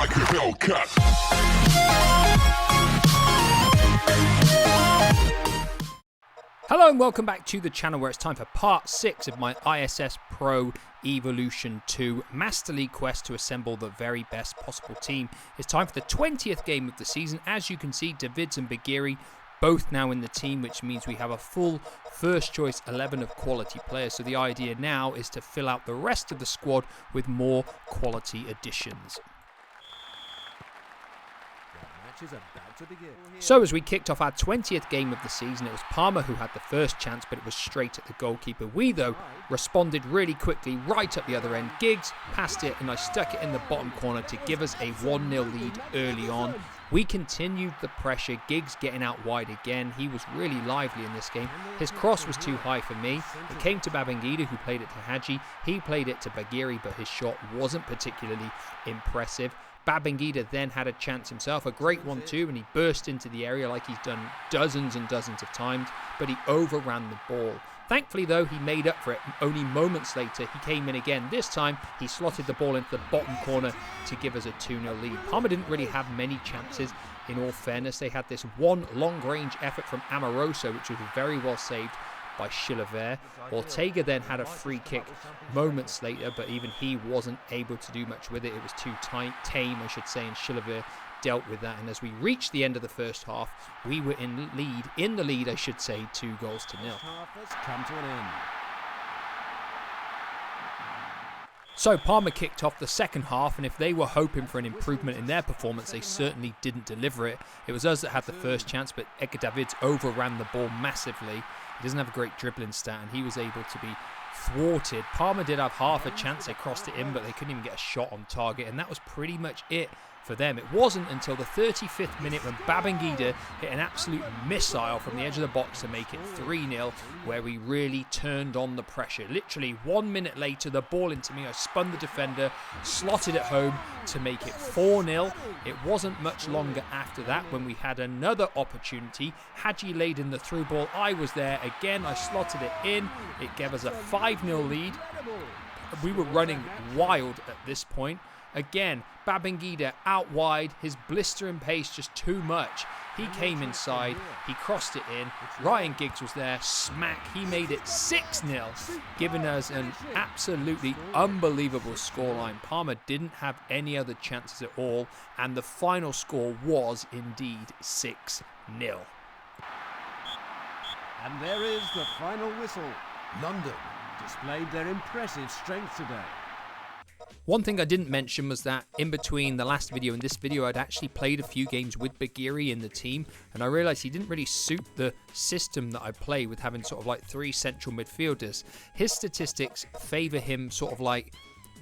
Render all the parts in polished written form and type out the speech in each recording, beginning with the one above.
like a Hellcat. Hello and welcome back to the channel where it's time for part 6 of my ISS Pro Evolution 2 Master League quest to assemble the very best possible team. It's time for the 20th game of the season. As you can see, Davids and Bagiri both now in the team, which means we have a full first choice 11 of quality players. So the idea now is to fill out the rest of the squad with more quality additions. So as we kicked off our 20th game of the season, it was Palmer who had the first chance, but it was straight at the goalkeeper. We, though, responded really quickly right at the other end. Giggs passed it and I stuck it in the bottom corner to give us a 1-0 lead early on. We continued the pressure, Giggs getting out wide again. He was really lively in this game. His cross was too high for me. It came to Babangida, who played it to Hadji. He played it to Bagiri, but his shot wasn't particularly impressive. Babangida then had a chance himself, a great one too, and he burst into the area like he's done dozens and dozens of times, but he overran the ball. Thankfully, though, he made up for it. Only moments later, he came in again. This time, he slotted the ball into the bottom corner to give us a 2-0 lead. Palmer didn't really have many chances, in all fairness. They had this one long-range effort from Amoroso, which was very well saved by Chilavert. Ortega then had a free kick moments later, but even he wasn't able to do much with it. It was too tame, I should say, and Chilavert dealt with that. And as we reached the end of the first half, we were in the lead, I should say, 2-0. Come to an end. So Palmer kicked off the second half, and if they were hoping for an improvement in their performance, they certainly didn't deliver it. It was us that had the first chance, but Edgar Davids overran the ball massively. He doesn't have a great dribbling stat, and he was able to be thwarted. Palmer did have half a chance. They crossed it in, but they couldn't even get a shot on target, and that was pretty much it for them. It wasn't until the 35th minute when Babangida hit an absolute missile from the edge of the box to make it 3-0, where we really turned on the pressure. Literally 1 minute later, the ball into me, I spun the defender, slotted it home to make it 4-0. It wasn't much longer after that when we had another opportunity. Hadji laid in the through ball, I was there again, I slotted it in, it gave us a 5-0 lead. We were running wild at this point. Again, Babangida out wide, his blistering pace just too much. He came inside, he crossed it in, Ryan Giggs was there, smack, he made it 6-0, giving us an absolutely unbelievable scoreline. Palmer didn't have any other chances at all, and the final score was indeed 6-0. And there is the final whistle. London displayed their impressive strength today. One thing I didn't mention was that in between the last video and this video, I'd actually played a few games with Bagiri in the team, and I realised he didn't really suit the system that I play with having sort of like 3 central midfielders. His statistics favour him sort of like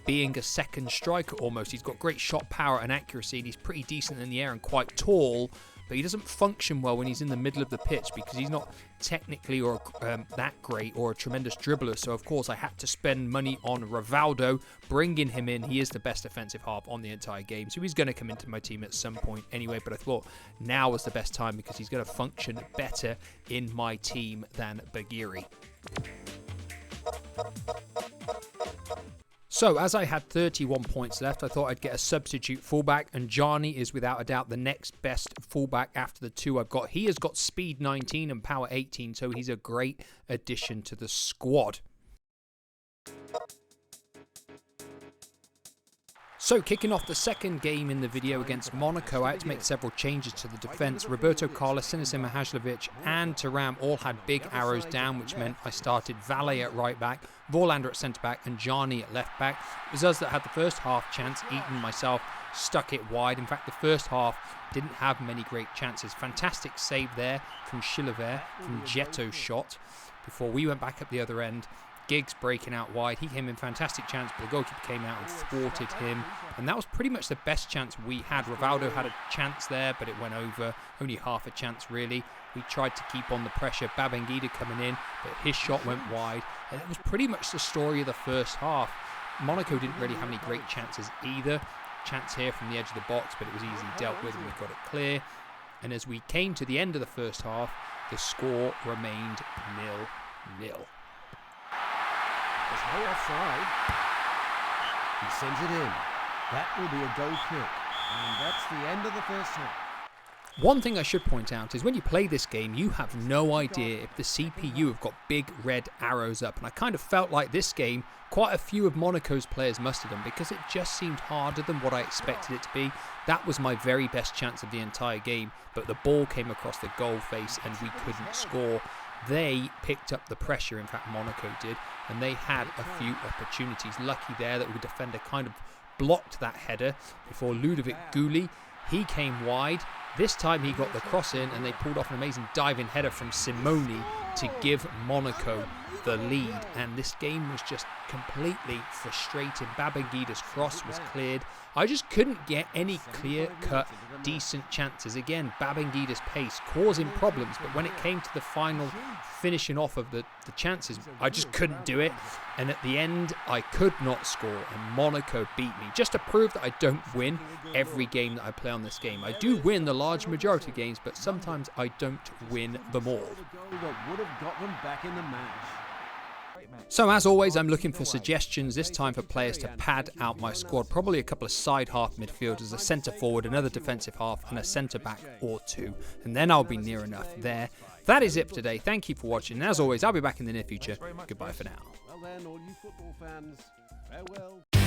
being a second striker almost. He's got great shot power and accuracy, and he's pretty decent in the air and quite tall, but he doesn't function well when he's in the middle of the pitch because he's not technically or that great or a tremendous dribbler. So of course I had to spend money on Rivaldo, bringing him in. He is the best defensive half on the entire game, so he's going to come into my team at some point anyway, but I thought now was the best time because he's going to function better in my team than Bagiri. So, as I had 31 points left, I thought I'd get a substitute fullback, and Johnny is without a doubt the next best fullback after the two I've got. He has got speed 19 and power 18, so he's a great addition to the squad. So, kicking off the second game in the video against Monaco, I had to make several changes to the defence. Roberto Carlos, Sinisa Mihajlovic and Thuram all had big arrows down, which meant I started Valle at right back, Vorlander at centre back and Gianni at left back. It was us that had the first half chance. Eaton myself stuck it wide. In fact, the first half didn't have many great chances. Fantastic save there from Chilavert from Jetto's shot before we went back up the other end. Giggs breaking out wide. He came in fantastic chance, but the goalkeeper came out and thwarted him. And that was pretty much the best chance we had. Rivaldo had a chance there, but it went over. Only half a chance, really. We tried to keep on the pressure. Babangida coming in, but his shot went wide. And it was pretty much the story of the first half. Monaco didn't really have any great chances either. Chance here from the edge of the box, but it was easily dealt with and we got it clear. And as we came to the end of the first half, the score remained 0-0. There's no offside. He sends it in. That will be a goal kick. And that's the end of the first half. One thing I should point out is when you play this game, you have no idea if the CPU have got big red arrows up. And I kind of felt like this game, quite a few of Monaco's players mustered them because it just seemed harder than what I expected it to be. That was my very best chance of the entire game, but the ball came across the goal face and we couldn't score. They picked up the pressure, in fact Monaco did, and they had a few opportunities. Lucky there that the defender kind of blocked that header before Ludovic Gouly. He came wide. This time he got the cross in and they pulled off an amazing diving header from Simoni to give Monaco the lead. And this game was just completely frustrating. Babangida's cross was cleared. I just couldn't get any clear-cut, decent chances. Again, Babangida's pace causing problems, but when it came to the final finishing off of the chances, I just couldn't do it. And at the end, I could not score, and Monaco beat me. Just to prove that I don't win every game that I play on this game. I do win the large majority of games, but sometimes I don't win them all. So as always, I'm looking for suggestions, this time for players to pad out my squad. Probably a couple of side half midfielders, a centre forward, another defensive half, and a centre back or two. And then I'll be near enough there. That is it for today. Thank you for watching. And as always, I'll be back in the near future. Goodbye for now. Well then, all you football fans, farewell.